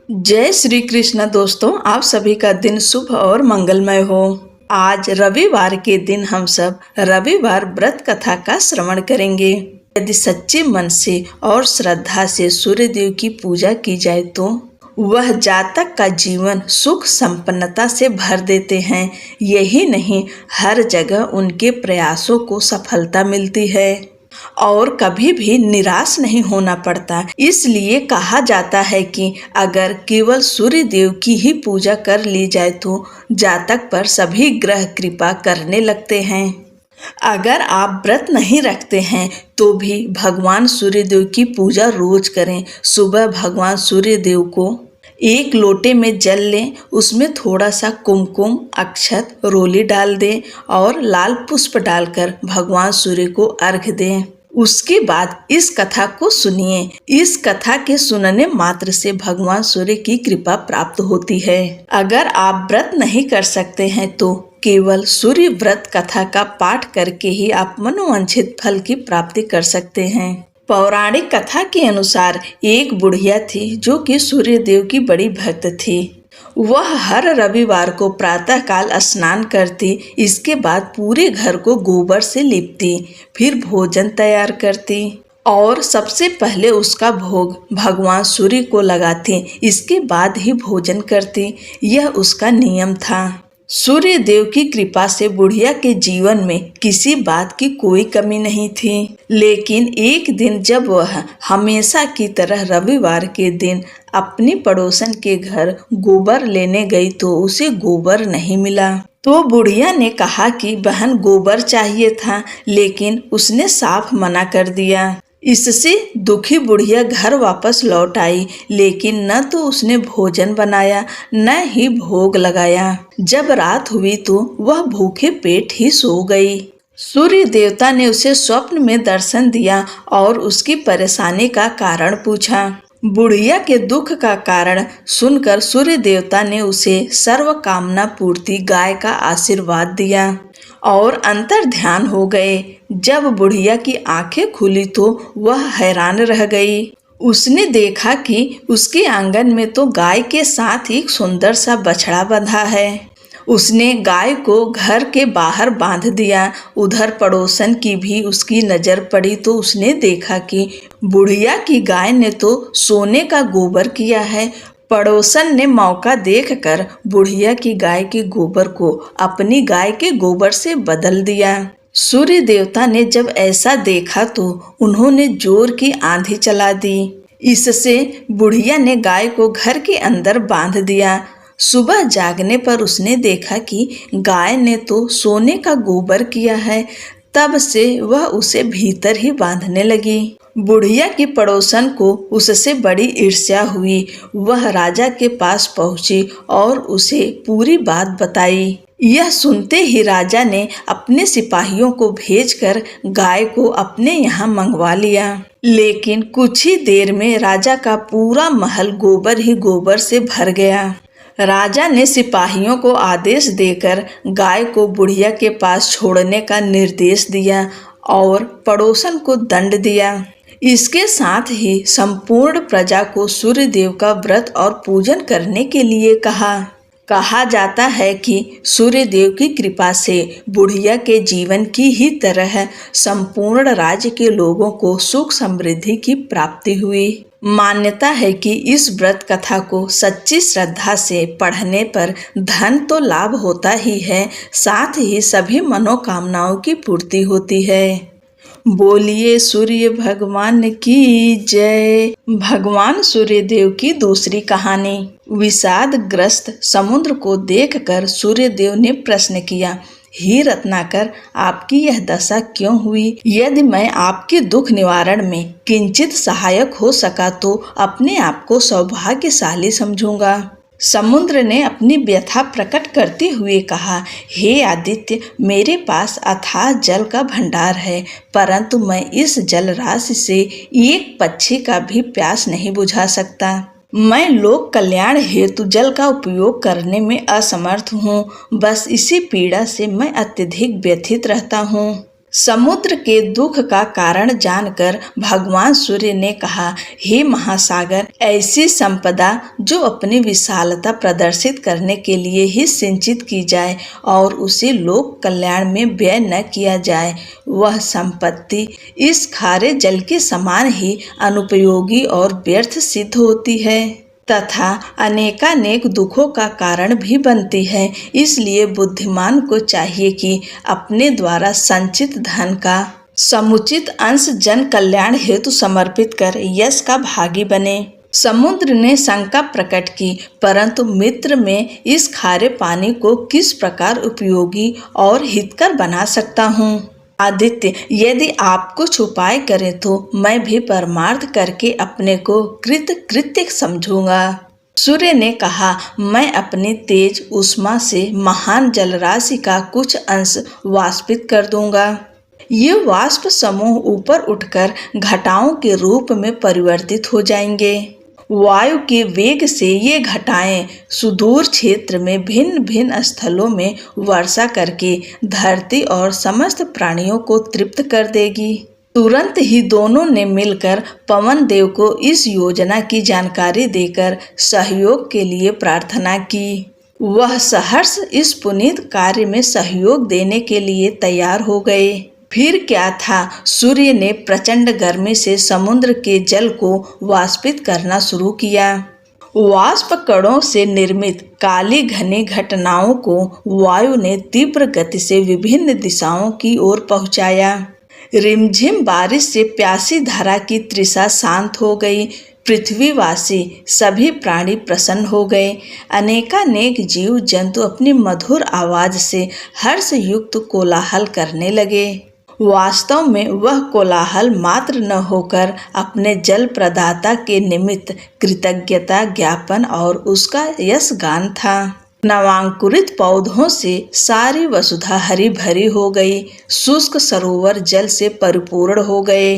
जय श्री कृष्ण दोस्तों, आप सभी का दिन शुभ और मंगलमय हो। आज रविवार के दिन हम सब रविवार व्रत कथा का श्रवण करेंगे। यदि सच्चे मन से और श्रद्धा से सूर्य देव की पूजा की जाए तो वह जातक का जीवन सुख संपन्नता से भर देते हैं। यही नहीं, हर जगह उनके प्रयासों को सफलता मिलती है और कभी भी निराश नहीं होना पड़ता। इसलिए कहा जाता है कि अगर केवल सूर्य देव की ही पूजा कर ली जाए तो जातक पर सभी ग्रह कृपा करने लगते हैं। अगर आप व्रत नहीं रखते हैं तो भी भगवान सूर्य देव की पूजा रोज करें। सुबह भगवान सूर्य देव को एक लोटे में जल लें, उसमें थोड़ा सा कुमकुम, अक्षत, रोली डाल दें और लाल पुष्प डालकर भगवान सूर्य को अर्घ दें। उसके बाद इस कथा को सुनिए। इस कथा के सुनने मात्र से भगवान सूर्य की कृपा प्राप्त होती है। अगर आप व्रत नहीं कर सकते हैं तो केवल सूर्य व्रत कथा का पाठ करके ही आप मनोवांछित फल की प्राप्ति कर सकते हैं। पौराणिक कथा के अनुसार एक बुढ़िया थी जो कि सूर्य देव की बड़ी भक्त थी। वह हर रविवार को प्रातः काल स्नान करती, इसके बाद पूरे घर को गोबर से लीपती, फिर भोजन तैयार करती और सबसे पहले उसका भोग भगवान सूर्य को लगाती, इसके बाद ही भोजन करती। यह उसका नियम था। सूर्य देव की कृपा से बुढ़िया के जीवन में किसी बात की कोई कमी नहीं थी। लेकिन एक दिन जब वह हमेशा की तरह रविवार के दिन अपनी पड़ोसन के घर गोबर लेने गई तो उसे गोबर नहीं मिला। तो बुढ़िया ने कहा कि बहन गोबर चाहिए था, लेकिन उसने साफ मना कर दिया। इससे दुखी बुढ़िया घर वापस लौट आई, लेकिन न तो उसने भोजन बनाया न ही भोग लगाया। जब रात हुई तो वह भूखे पेट ही सो गई। सूर्य देवता ने उसे स्वप्न में दर्शन दिया और उसकी परेशानी का कारण पूछा। बुढ़िया के दुख का कारण सुनकर सूर्य देवता ने उसे सर्व कामना पूर्ति गाय का आशीर्वाद दिया और अंतर ध्यान हो गए। जब बुढ़िया की आंखें खुली तो वह हैरान रह गई। उसने देखा कि उसके आंगन में तो गाय के साथ एक सुंदर सा बछड़ा बंधा है। उसने गाय को घर के बाहर बांध दिया। उधर पड़ोसन की भी उसकी नजर पड़ी तो उसने देखा कि बुढ़िया की गाय ने तो सोने का गोबर किया है। पड़ोसन ने मौका देखकर बुढ़िया की गाय के गोबर को अपनी गाय के गोबर से बदल दिया। सूर्य देवता ने जब ऐसा देखा तो उन्होंने जोर की आंधी चला दी। इससे बुढ़िया ने गाय को घर के अंदर बांध दिया। सुबह जागने पर उसने देखा कि गाय ने तो सोने का गोबर किया है। तब से वह उसे भीतर ही बांधने लगी। बुढ़िया की पड़ोसन को उससे बड़ी ईर्ष्या हुई। वह राजा के पास पहुंची और उसे पूरी बात बताई। यह सुनते ही राजा ने अपने सिपाहियों को भेजकर गाय को अपने यहाँ मंगवा लिया। लेकिन कुछ ही देर में राजा का पूरा महल गोबर ही गोबर से भर गया। राजा ने सिपाहियों को आदेश देकर गाय को बुढ़िया के पास छोड़ने का निर्देश दिया और पड़ोसन को दंड दिया। इसके साथ ही संपूर्ण प्रजा को सूर्य देव का व्रत और पूजन करने के लिए कहा जाता है कि सूर्य देव की कृपा से बुढ़िया के जीवन की ही तरह संपूर्ण राज्य के लोगों को सुख समृद्धि की प्राप्ति हुई। मान्यता है कि इस व्रत कथा को सच्ची श्रद्धा से पढ़ने पर धन तो लाभ होता ही है, साथ ही सभी मनोकामनाओं की पूर्ति होती है। बोलिए सूर्य भगवान की जय। भगवान सूर्य देव की दूसरी कहानी। विषादग्रस्त समुद्र को देखकर सूर्य देव ने प्रश्न किया, हे रत्नाकर, आपकी यह दशा क्यों हुई? यदि मैं आपके दुख निवारण में किंचित सहायक हो सका तो अपने आप को सौभाग्यशाली समझूंगा। समुद्र ने अपनी व्यथा प्रकट करते हुए कहा, हे आदित्य, मेरे पास अथाह जल का भंडार है, परंतु मैं इस जल राशि से एक पक्षी का भी प्यास नहीं बुझा सकता। मैं लोक कल्याण हेतु जल का उपयोग करने में असमर्थ हूँ। बस इसी पीड़ा से मैं अत्यधिक व्यथित रहता हूँ। समुद्र के दुख का कारण जानकर भगवान सूर्य ने कहा, हे महासागर, ऐसी संपदा जो अपनी विशालता प्रदर्शित करने के लिए ही सिंचित की जाए और उसे लोक कल्याण में व्यय न किया जाए, वह संपत्ति इस खारे जल के समान ही अनुपयोगी और व्यर्थ सिद्ध होती है तथा अनेकानेक दुखों का कारण भी बनती है। इसलिए बुद्धिमान को चाहिए कि अपने द्वारा संचित धन का समुचित अंश जन कल्याण हेतु समर्पित कर यश का भागी बने। समुद्र ने शंका प्रकट की, परंतु मित्र में इस खारे पानी को किस प्रकार उपयोगी और हितकर बना सकता हूँ। आदित्य, यदि आप कुछ उपाय करें तो मैं भी परमार्थ करके अपने को कृत्य समझूंगा। सूर्य ने कहा, मैं अपनी तेज उष्मा से महान जलराशि का कुछ अंश वाष्पित कर दूंगा। ये वाष्प समूह ऊपर उठकर घटाओं के रूप में परिवर्तित हो जाएंगे। वायु के वेग से ये घटाएं सुदूर क्षेत्र में भिन्न भिन्न स्थलों में वर्षा करके धरती और समस्त प्राणियों को तृप्त कर देगी। तुरंत ही दोनों ने मिलकर पवन देव को इस योजना की जानकारी देकर सहयोग के लिए प्रार्थना की। वह सहर्ष इस पुनीत कार्य में सहयोग देने के लिए तैयार हो गए। फिर क्या था, सूर्य ने प्रचंड गर्मी से समुद्र के जल को वाष्पित करना शुरू किया। वाष्प कणों से निर्मित काली घनी घटनाओं को वायु ने तीव्र गति से विभिन्न दिशाओं की ओर पहुंचाया। रिमझिम बारिश से प्यासी धरा की तृषा शांत हो गई। पृथ्वीवासी सभी प्राणी प्रसन्न हो गए। अनेकानेक जीव जंतु अपनी मधुर आवाज से हर्ष युक्त कोलाहल करने लगे। वास्तव में वह कोलाहल मात्र न होकर अपने जल प्रदाता के निमित्त कृतज्ञता ज्ञापन और उसका यश गान था। नवांकुरित पौधों से सारी वसुधा हरी भरी हो गई। शुष्क सरोवर जल से परिपूर्ण हो गए।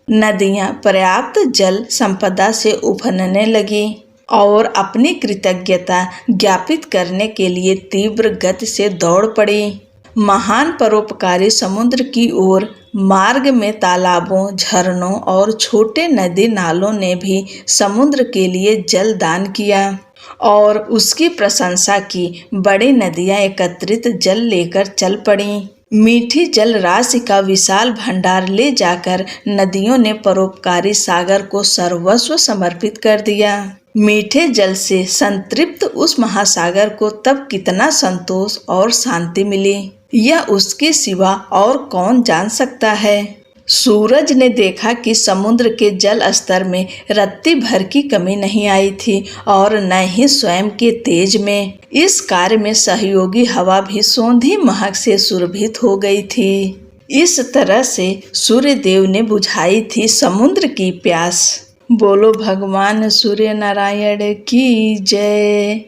नदियां पर्याप्त जल संपदा से उफनने लगी और अपनी कृतज्ञता ज्ञापित करने के लिए तीव्र गति से दौड़ पड़ी। महान परोपकारी समुद्र की ओर मार्ग में तालाबों, झरनों और छोटे नदी नालों ने भी समुद्र के लिए जल दान किया और उसकी प्रशंसा की। बड़ी नदियां एकत्रित जल लेकर चल पड़ीं। मीठी जल राशि का विशाल भंडार ले जाकर नदियों ने परोपकारी सागर को सर्वस्व समर्पित कर दिया। मीठे जल से संतृप्त उस महासागर को तब कितना संतोष और शांति मिली, यह उसके सिवा और कौन जान सकता है। सूरज ने देखा कि समुद्र के जल स्तर में रत्ती भर की कमी नहीं आई थी और न ही स्वयं के तेज में। इस कार्य में सहयोगी हवा भी सौंधी महक से सुरभित हो गई थी। इस तरह से सूर्य देव ने बुझाई थी समुद्र की प्यास। बोलो भगवान सूर्य नारायण की जय।